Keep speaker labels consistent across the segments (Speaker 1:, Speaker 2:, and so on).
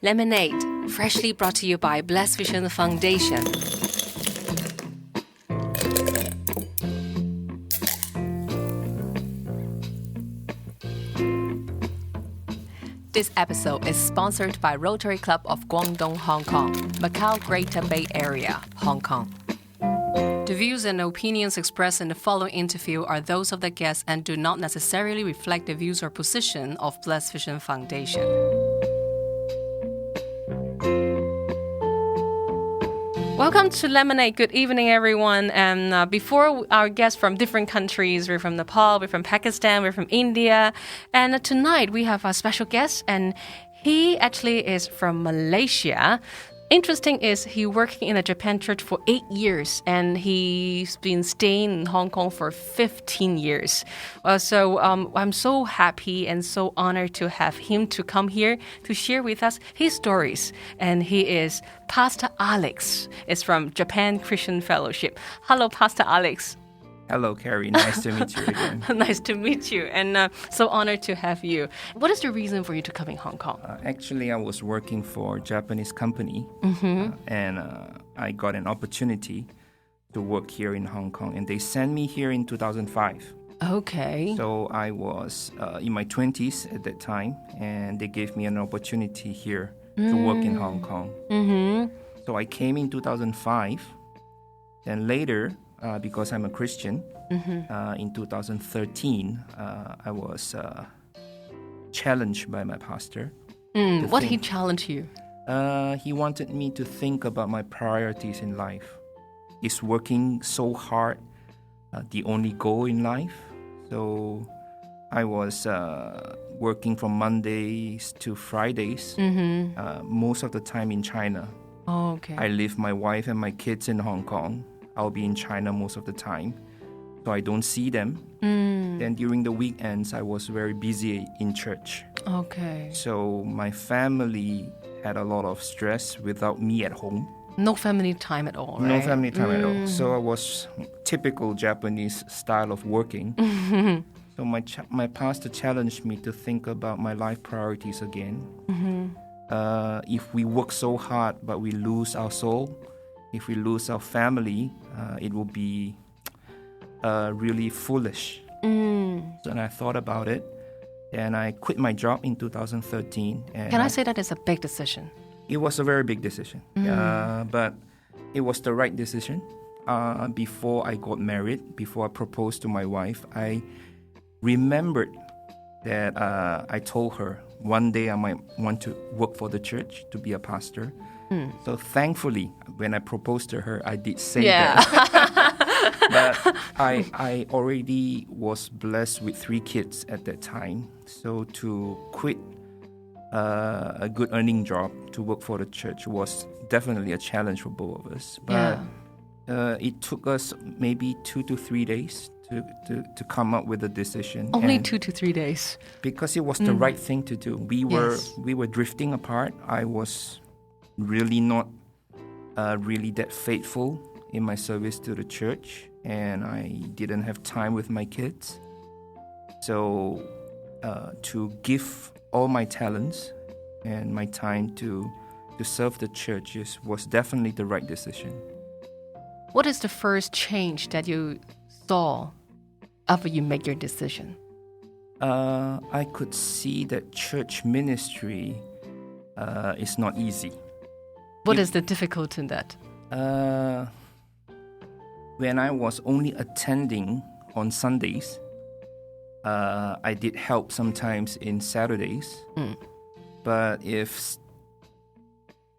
Speaker 1: LemonAid, freshly brought to you by BlessVision Foundation. This episode is sponsored by Rotary Club of Guangdong, Hong Kong, Macau Greater Bay Area, Hong Kong. The views and opinions expressed in the following interview are those of the guests and do not necessarily reflect the views or position of BlessVision Foundation. Welcome to LemonAid. Good evening, everyone. And before our guests from different countries, we're from Nepal, we're from Pakistan, we're from India. And tonight we have a special guest, and he actually is from Malaysia. Interesting is he working in a Japan church for 8 years, and he's been staying in Hong Kong for 15 years. So I'm so happy and so honored to have him to come here to share with us his stories. And he is Pastor Alex. It's from Japan Christian Fellowship. Hello, Pastor Alex.
Speaker 2: Hello, Carrie. Nice to meet you again.
Speaker 1: Nice to meet you, and so honored to have you. What is the reason for you to come in Hong Kong?
Speaker 2: Actually, I was working for a Japanese company, and I got an opportunity to work here in Hong Kong, and they sent me here in 2005.
Speaker 1: Okay.
Speaker 2: So I was in my 20s at that time, and they gave me an opportunity here to work in Hong Kong. So I came in 2005, and later, because I'm a Christian, in 2013, I was challenged by my pastor.
Speaker 1: What did he challenge you?
Speaker 2: He wanted me to think about my priorities in life. Is working so hard the only goal in life? So I was working from Mondays to Fridays, most of the time in China.
Speaker 1: Oh, okay.
Speaker 2: I leave my wife and my kids in Hong Kong. I'll be in China most of the time, so I don't see them. Then during the weekends, I was very busy in church.
Speaker 1: Okay.
Speaker 2: So my family had a lot of stress without me at home.
Speaker 1: No family time at all, right?
Speaker 2: No family time at all. So I was typical Japanese style of working. So my pastor challenged me to think about my life priorities again. If we work so hard but we lose our soul, if we lose our family, it will be really foolish. So then I thought about it, and I quit my job in 2013. And
Speaker 1: Can I say that is a big decision?
Speaker 2: It was a very big decision, but it was the right decision. Before I got married, before I proposed to my wife, I remembered that I told her one day I might want to work for the church, to be a pastor. So thankfully, when I proposed to her, I did say that. But I already was blessed with 3 kids at that time. So to quit a good earning job to work for the church was definitely a challenge for both of us. But it took us maybe 2 to 3 days to come up with a decision.
Speaker 1: Only 2 to 3 days.
Speaker 2: Because it was the right thing to do. We were drifting apart. I was really not really that faithful in my service to the church, and I didn't have time with my kids. So to give all my talents and my time to serve the churches was definitely the right decision.
Speaker 1: What is the first change that you saw after you make your decision?
Speaker 2: I could see that church ministry is not easy.
Speaker 1: What is the difficulty in that?
Speaker 2: When I was only attending on Sundays, I did help sometimes in Saturdays. But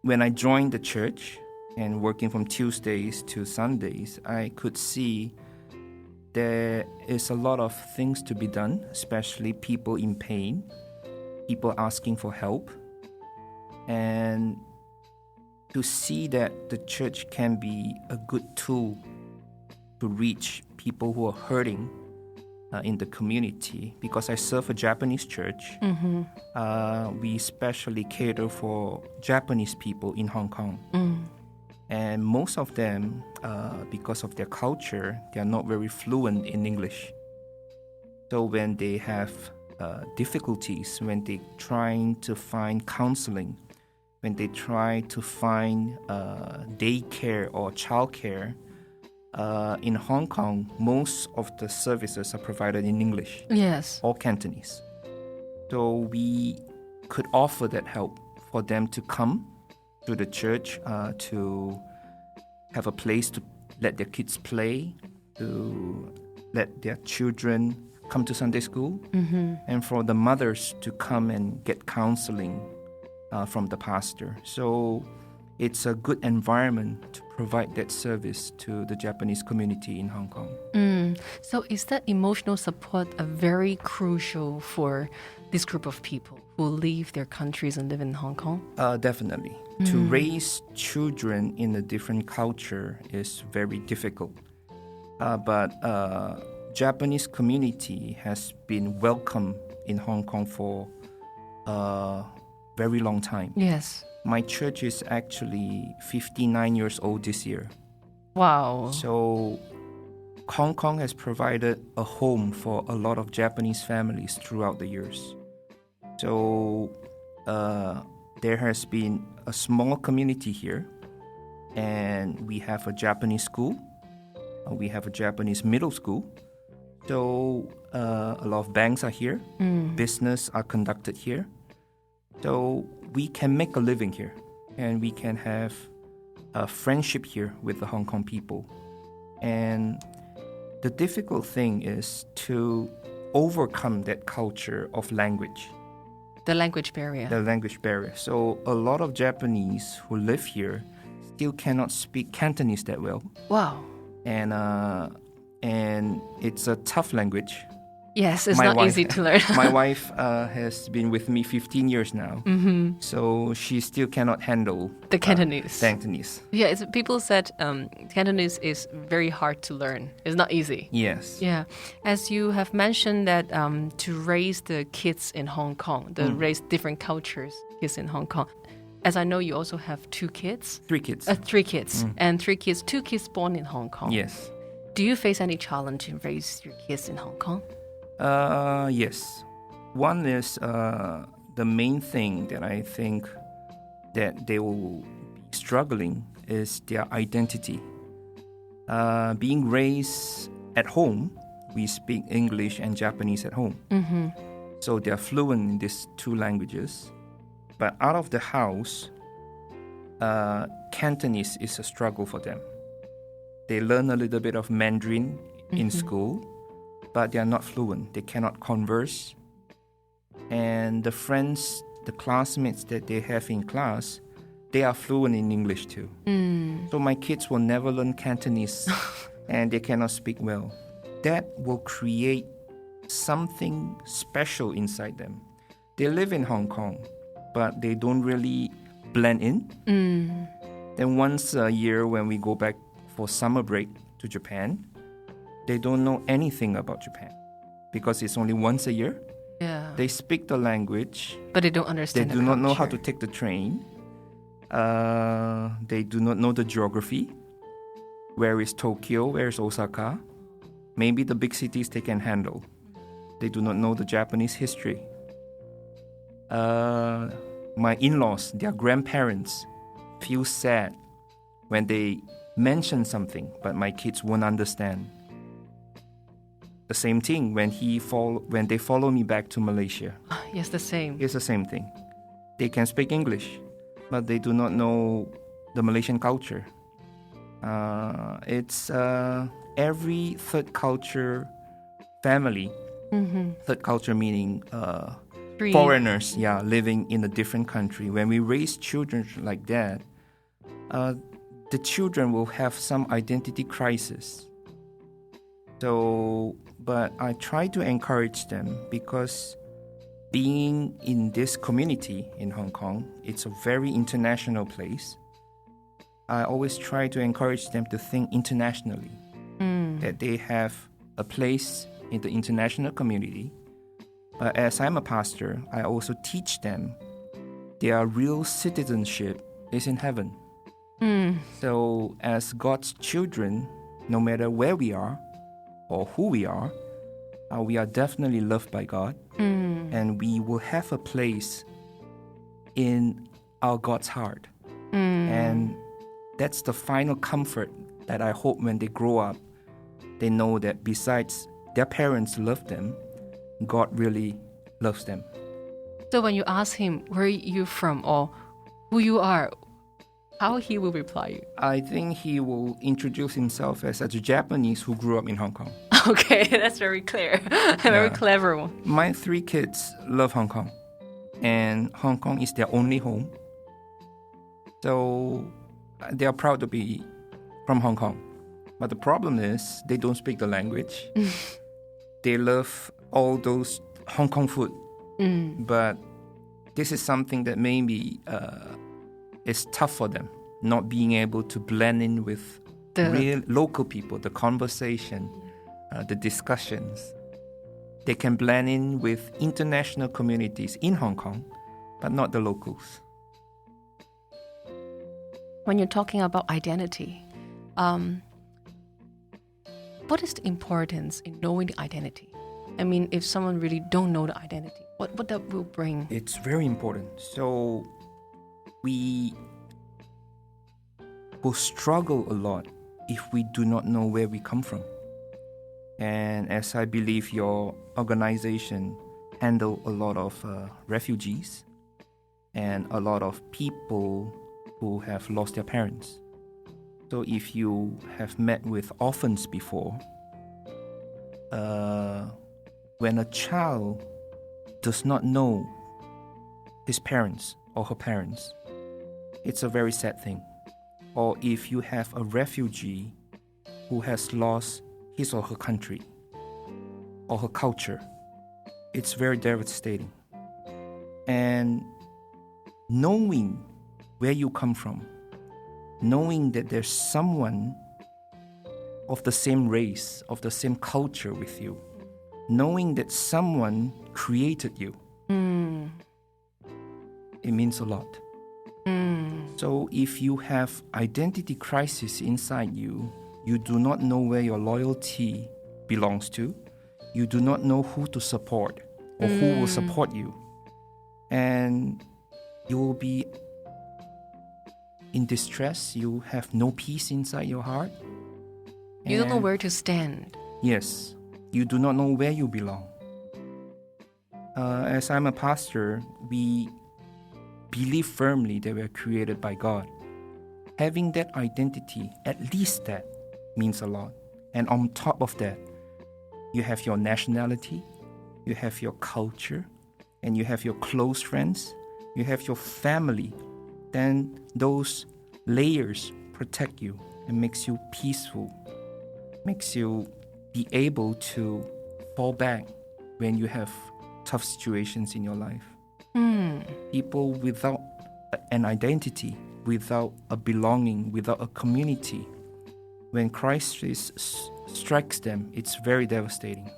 Speaker 2: when I joined the church and working from Tuesdays to Sundays, I could see there is a lot of things to be done, especially people in pain, people asking for help. And to see that the church can be a good tool to reach people who are hurting in the community. Because I serve a Japanese church, we especially cater for Japanese people in Hong Kong. And most of them, because of their culture, they are not very fluent in English. So when they have difficulties, when they're trying to find counseling, when they try to find daycare or childcare, in Hong Kong, most of the services are provided in English.
Speaker 1: Yes.
Speaker 2: Or Cantonese. So we could offer that help for them to come to the church, to have a place to let their kids play, to let their children come to Sunday school, and for the mothers to come and get counseling from the pastor. So it's a good environment to provide that service to the Japanese community in Hong Kong.
Speaker 1: So is that emotional support very crucial for this group of people who leave their countries and live in Hong Kong?
Speaker 2: Definitely. To raise children in a different culture is very difficult. But Japanese community has been welcome in Hong Kong for a very long time.
Speaker 1: Yes.
Speaker 2: My church is actually 59 years old this year.
Speaker 1: Wow.
Speaker 2: So Hong Kong has provided a home for a lot of Japanese families throughout the years. So there has been a small community here, and we have a Japanese school. We have a Japanese middle school. So a lot of banks are here. Business are conducted here. So we can make a living here, and we can have a friendship here with the Hong Kong people. And the difficult thing is to overcome that culture of language.
Speaker 1: The language barrier.
Speaker 2: The language barrier. So a lot of Japanese who live here still cannot speak Cantonese that well.
Speaker 1: Wow.
Speaker 2: And it's a tough language.
Speaker 1: Yes, it's not easy to learn.
Speaker 2: My wife has been with me 15 years now, so she still cannot handle
Speaker 1: the Cantonese.
Speaker 2: Cantonese.
Speaker 1: Yeah, people said Cantonese is very hard to learn. It's not easy.
Speaker 2: Yes.
Speaker 1: Yeah, as you have mentioned that to raise the kids in Hong Kong, raise different cultures kids in Hong Kong. As I know, you also have 2 kids.
Speaker 2: 3 kids.
Speaker 1: 3 kids, and 3 kids, 2 kids born in Hong Kong.
Speaker 2: Yes.
Speaker 1: Do you face any challenge to raise your kids in Hong Kong?
Speaker 2: Yes. One is the main thing that I think that they will be struggling is their identity. Being raised at home, we speak English and Japanese at home. So they're fluent in these 2 languages. But out of the house, Cantonese is a struggle for them. They learn a little bit of Mandarin in school, but they are not fluent. They cannot converse. And the friends, the classmates that they have in class, they are fluent in English too. So my kids will never learn Cantonese and they cannot speak well. That will create something special inside them. They live in Hong Kong, but they don't really blend in. Then once a year when we go back for summer break to Japan, they don't know anything about Japan because it's only once a year.
Speaker 1: Yeah.
Speaker 2: They speak the language,
Speaker 1: but they don't understand.
Speaker 2: They do not know how to take the train. They do not know the geography. Where is Tokyo? Where is Osaka? Maybe the big cities they can handle. They do not know the Japanese history. My in-laws, their grandparents, feel sad when they mention something, but my kids won't understand. The same thing when they follow me back to Malaysia.
Speaker 1: Yes, the same.
Speaker 2: It's the same thing. They can speak English, but they do not know the Malaysian culture. It's every third culture family. Third culture meaning foreigners, living in a different country. When we raise children like that, the children will have some identity crisis. But I try to encourage them because being in this community in Hong Kong, it's a very international place. I always try to encourage them to think internationally, that they have a place in the international community. But as I'm a pastor, I also teach them their real citizenship is in heaven. So as God's children, no matter where we are or who we are definitely loved by God. And we will have a place in our God's heart. And that's the final comfort that I hope when they grow up, they know that besides their parents love them, God really loves them.
Speaker 1: So when you ask him where you from or who you are, how he will reply you?
Speaker 2: I think he will introduce himself as a Japanese who grew up in Hong Kong.
Speaker 1: Okay, that's very clear. Very clever one.
Speaker 2: My 3 kids love Hong Kong, and Hong Kong is their only home. So they are proud to be from Hong Kong. But the problem is they don't speak the language. They love all those Hong Kong food. But this is something that maybe is tough for them, not being able to blend in with real local people, the conversation, the discussions. They can blend in with international communities in Hong Kong, but not the locals.
Speaker 1: When you're talking about identity, what is the importance in knowing the identity? I mean, if someone really don't know the identity, what that will bring?
Speaker 2: It's very important. So we will struggle a lot if we do not know where we come from. And as I believe your organization handle a lot of refugees and a lot of people who have lost their parents. So if you have met with orphans before, when a child does not know his parents or her parents, it's a very sad thing. Or if you have a refugee who has lost his or her country or her culture, it's very devastating. And knowing where you come from, knowing that there's someone of the same race, of the same culture with you, knowing that someone created you, it means a lot. So if you have identity crisis inside you, you do not know where your loyalty belongs to, you do not know who to support or who will support you, and you will be in distress, you have no peace inside your heart.
Speaker 1: You don't know where to stand.
Speaker 2: Yes, you do not know where you belong. As I'm a pastor, we believe firmly that we are created by God. Having that identity, at least that, means a lot. And on top of that, you have your nationality, you have your culture, and you have your close friends, you have your family. Then those layers protect you and makes you peaceful, makes you be able to fall back when you have tough situations in your life. People without an identity, without a belonging, without a community, when crisis strikes them, it's very devastating.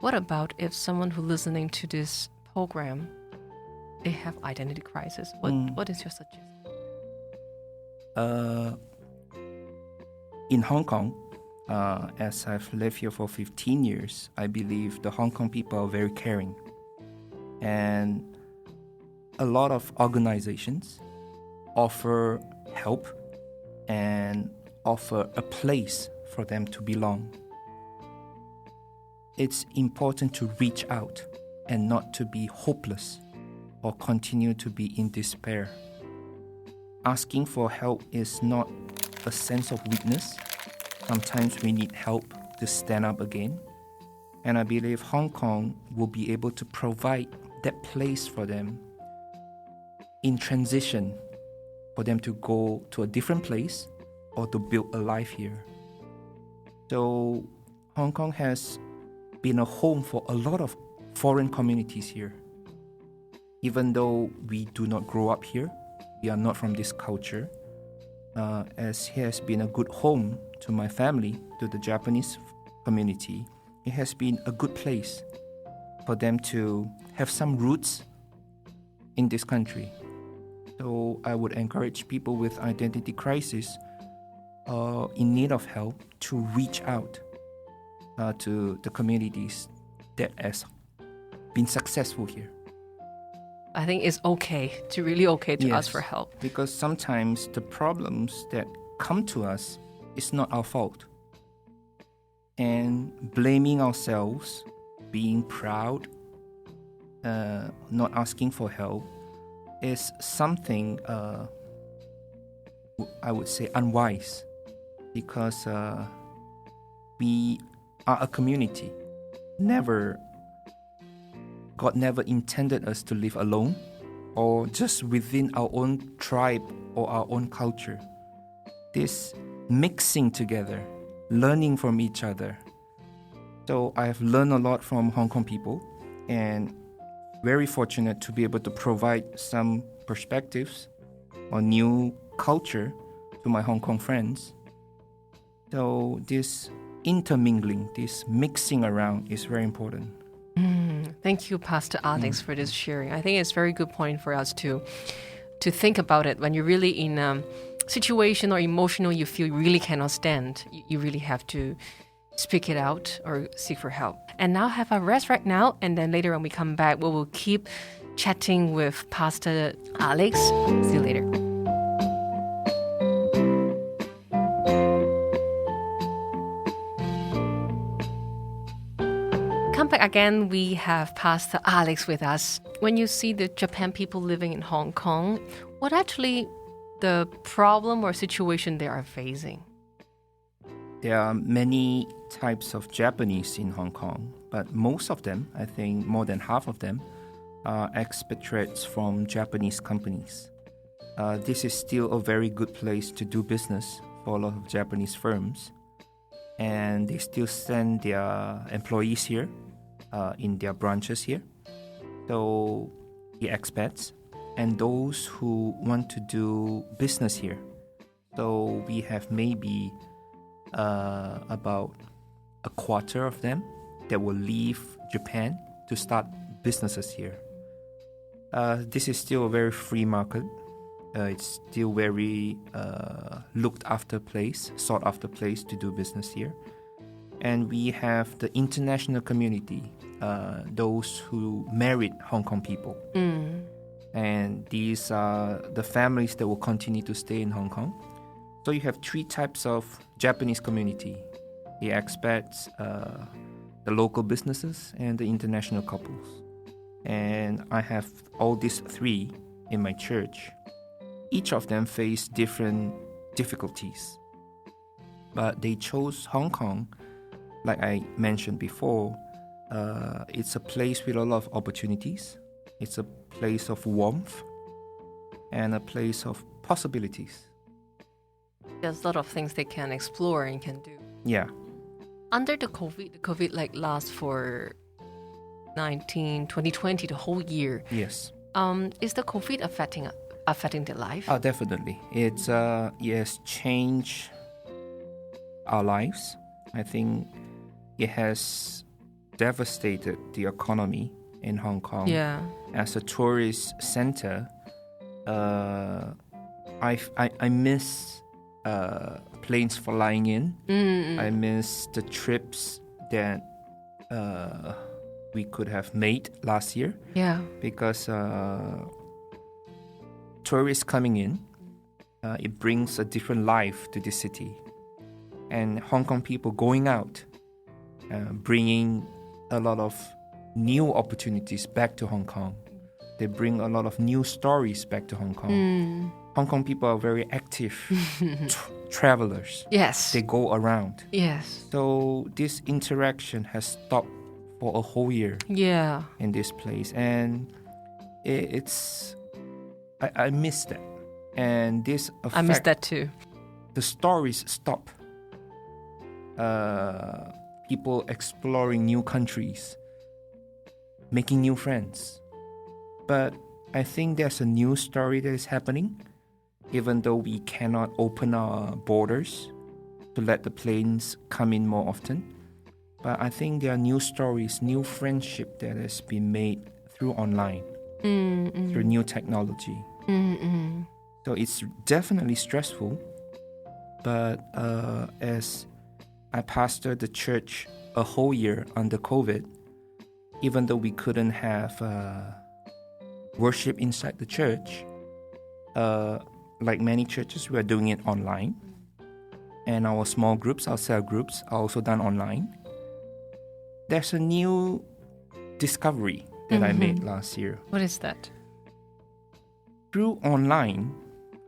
Speaker 1: What about if someone who's listening to this program, they have identity crisis? What is your suggestion?
Speaker 2: In Hong Kong, as I've lived here for 15 years, I believe the Hong Kong people are very caring. And a lot of organizations offer help and offer a place for them to belong. It's important to reach out and not to be hopeless or continue to be in despair. Asking for help is not a sense of weakness. Sometimes we need help to stand up again. And I believe Hong Kong will be able to provide that place for them in transition, for them to go to a different place or to build a life here. So Hong Kong has been a home for a lot of foreign communities here. Even though we do not grow up here, we are not from this culture, as it has been a good home to my family, to the Japanese community, it has been a good place for them to have some roots in this country. So I would encourage people with identity crisis in need of help to reach out to the communities that has been successful here.
Speaker 1: I think it's okay to really okay to ask for help.
Speaker 2: Because sometimes the problems that come to us is not our fault. And blaming ourselves, being proud, not asking for help is something I would say unwise, because we are a community. God never intended us to live alone or just within our own tribe or our own culture. This mixing together, learning from each other. So I've learned a lot from Hong Kong people, and very fortunate to be able to provide some perspectives on new culture to my Hong Kong friends. So this intermingling, this mixing around is very important.
Speaker 1: Thank you, Pastor Alex, for this sharing. I think it's a very good point for us to think about it. When you're really in a situation or emotional you feel you really cannot stand, you really have to speak it out or seek for help. And now have a rest right now, and then later when we come back, we will keep chatting with Pastor Alex. See you later. Come back again. We have Pastor Alex with us. When you see the Japan people living in Hong Kong, what actually the problem or situation they are facing?
Speaker 2: There are many types of Japanese in Hong Kong, but most of them, I think more than half of them, are expatriates from Japanese companies. This is still a very good place to do business for a lot of Japanese firms, and they still send their employees here in their branches here. So the expats and those who want to do business here. So we have maybe about a quarter of them that will leave Japan to start businesses here. This is still a very free market. It's still very looked after place, sought after place to do business here. And we have the international community, those who married Hong Kong people. And these are the families that will continue to stay in Hong Kong. So you have three types of Japanese community: the expats, the local businesses, and the international couples. And I have all these three in my church. Each of them face different difficulties, but they chose Hong Kong, like I mentioned before. It's a place with a lot of opportunities. It's a place of warmth and a place of possibilities.
Speaker 1: There's a lot of things they can explore and can do.
Speaker 2: Yeah.
Speaker 1: Under the COVID like lasts for 2020, the whole year.
Speaker 2: Yes.
Speaker 1: Is the COVID affecting their life?
Speaker 2: Oh, definitely. It has changed our lives. I think it has devastated the economy in Hong Kong.
Speaker 1: Yeah.
Speaker 2: As a tourist center, I miss planes flying in. I miss the trips that we could have made last year.
Speaker 1: Yeah.
Speaker 2: Because tourists coming in, it brings a different life to the city. And Hong Kong people going out, bringing a lot of new opportunities back to Hong Kong. They bring a lot of new stories back to Hong Kong. Hong Kong people are very active travelers.
Speaker 1: Yes.
Speaker 2: They go around.
Speaker 1: Yes.
Speaker 2: So this interaction has stopped for a whole year.
Speaker 1: Yeah.
Speaker 2: In this place, and I miss that. And this affect,
Speaker 1: I miss that too.
Speaker 2: The stories stop. People exploring new countries, making new friends. But I think there's a new story that is happening, even though we cannot open our borders to let the planes come in more often. But I think there are new stories, new friendship that has been made through online, through new technology. So it's definitely stressful. But as I pastored the church a whole year under COVID, even though we couldn't have worship inside the church, like many churches, we are doing it online. And our small groups, our cell groups, are also done online. There's a new discovery that I made last year.
Speaker 1: What is that?
Speaker 2: Through online,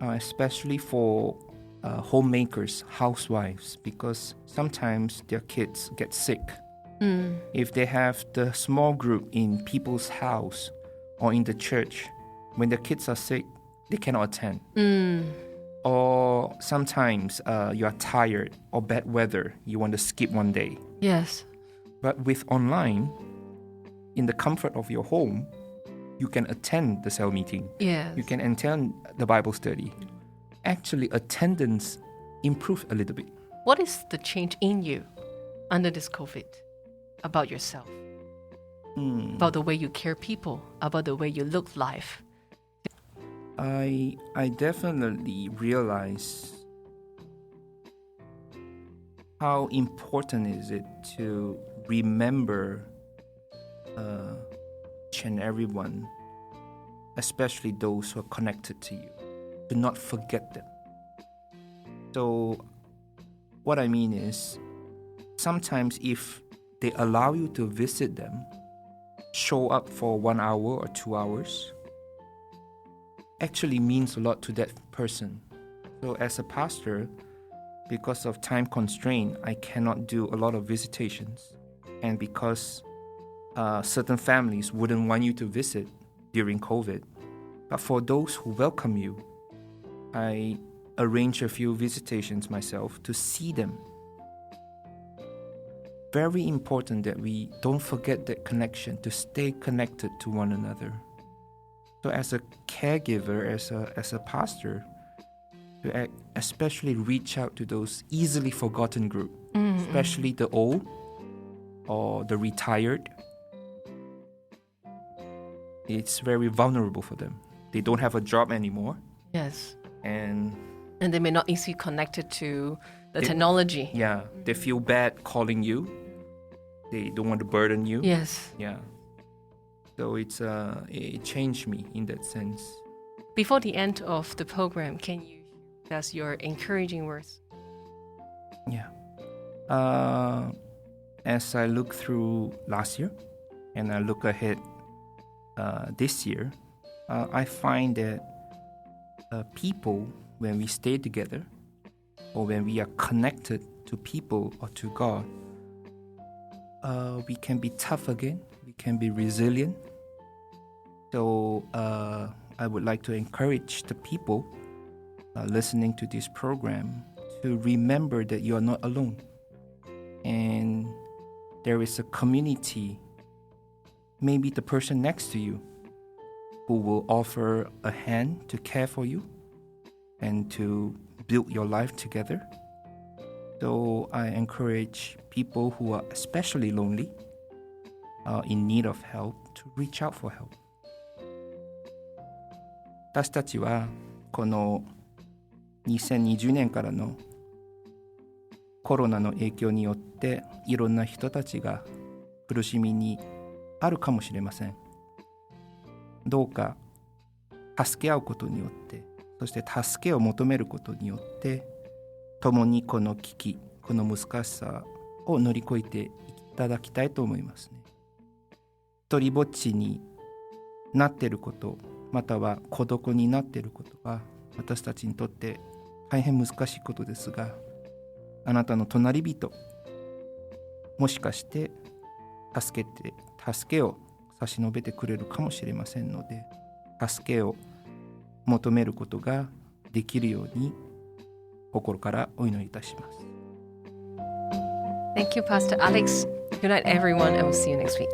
Speaker 2: especially for homemakers, housewives, because sometimes their kids get sick. If they have the small group in people's house or in the church, when the kids are sick, they cannot attend. Or sometimes you are tired or bad weather, you want to skip one day.
Speaker 1: Yes.
Speaker 2: But with online, in the comfort of your home, you can attend the cell meeting.
Speaker 1: Yes.
Speaker 2: You can attend the Bible study. Actually, attendance improved a little bit.
Speaker 1: What is the change in you under this COVID about yourself? About the way you care people, about the way you look life?
Speaker 2: I definitely realize how important is it to remember each and everyone, especially those who are connected to you, to not forget them. So what I mean is, sometimes if they allow you to visit them, show up for 1 hour or 2 hours, actually means a lot to that person. So as a pastor, because of time constraint, I cannot do a lot of visitations. And because certain families wouldn't want you to visit during COVID. But for those who welcome you, I arrange a few visitations myself to see them. Very important that we don't forget that connection, to stay connected to one another. So as a caregiver, as a pastor, to especially reach out to those easily forgotten group, especially the old or the retired. It's very vulnerable for them. They don't have a job anymore.
Speaker 1: Yes.
Speaker 2: And
Speaker 1: they may not easily connected to the technology.
Speaker 2: Yeah. They feel bad calling you. They don't want to burden you.
Speaker 1: Yes.
Speaker 2: Yeah. So it changed me in that sense.
Speaker 1: Before the end of the program, can you share us your encouraging words?
Speaker 2: Yeah. As I look through last year and I look ahead this year, I find that people, when we stay together or when we are connected to people or to God, we can be tough again, we can be resilient. So I would like to encourage the people listening to this program to remember that you are not alone. And there is a community, maybe the person next to you, who will offer a hand to care for you and to build your life together. So I encourage people who are especially lonely, in need of help, to reach out for help. 私たちはこの2020年からのコロナの影響によっていろんな人たちが苦しみにあるかもしれません。どうか助け合うことによって、そして助けを求めることによって共にこの危機、この難しさを乗り越えていただきたいと思いますね。一人ぼっちになっていること、または孤独になっていることは私たちにとって大変難しいことですが、あなたの隣人、もしかして助けを差し伸べてくれるかもしれませんので、助けを求めることができるように心からお祈りいたします。
Speaker 1: Thank you, Pastor Alex. Good night, everyone, and we'll see you next week.